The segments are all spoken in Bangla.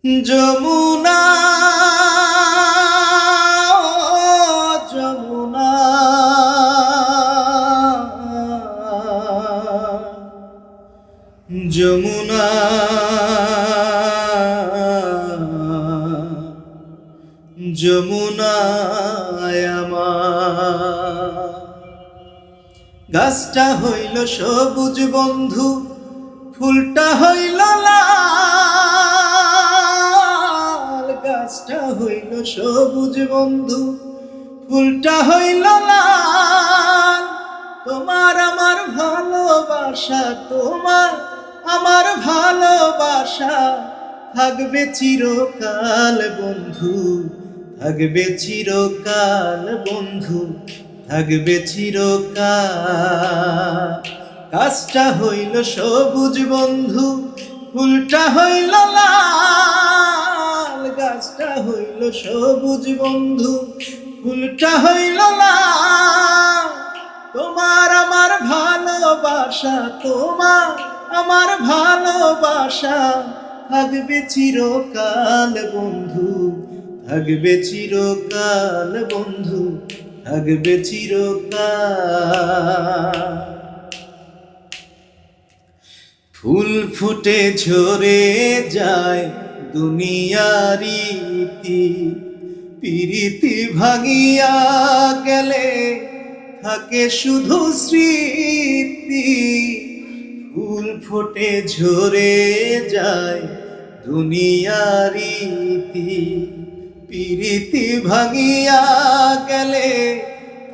যমুনা যমুনা যমুনা যমুনায় আমার গাছটা হইল সবুজ বন্ধু, ফুলটা হইল লাল। গাছটা হইল সবুজ বন্ধু, ফুলটা হইল লাল। তোমার আমার ভালোবাসা, তোমার আমার ভালোবাসা থাকবে চিরকাল বন্ধু, থাকবে চিরকাল বন্ধু, থাকবে চিরকাল। গাছটা হইল সবুজ বন্ধু, ফুলটা হইল লাল। গাছটা হইল সবুজ বন্ধু, ফুলটা হইল লাল। তোমার আমার ভালোবাসা, তোমার আমার ভালোবাসা থাকবে চিরকাল বন্ধু, থাকবে চিরকাল বন্ধু, থাকবে চিরকাল। ফুল ফুটে ঝরে যায় দুনিয়ার রীতি, প্রীতি ভাঙিয়া গেলে থাকে শুধু স্মৃতি। ফুল ফুটে ঝরে যায় দুনিয়ার রীতি, প্রীতি ভাঙিয়া গেলে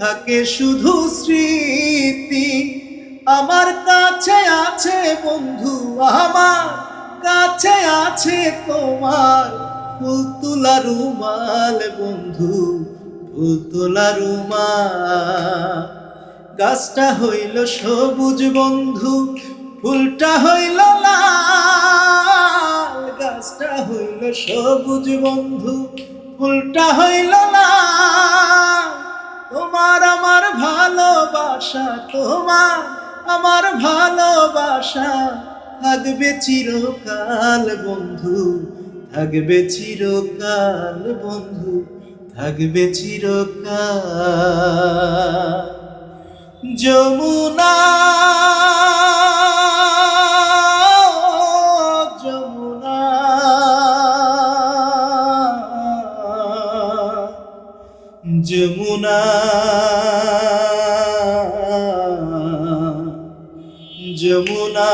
থাকে শুধু স্মৃতি। আমার কাছে আছে বন্ধু, আমার কাছে আছে তোমার ফুল তোলা রুমাল বন্ধু, ফুল তোলা রুমাল। গাছটা হইল সবুজ বন্ধু, ফুলটা হইল লাল। গাছটা হইল সবুজ বন্ধু, ফুলটা হইল লাল। তোমার আমার ভালোবাসা, তোমার আমার ভালোবাসা থাকবে চিরকাল বন্ধু, থাকবে চিরকাল বন্ধু, থাকবে চিরকাল। যমুনা যমুনা যমুনা যমুনা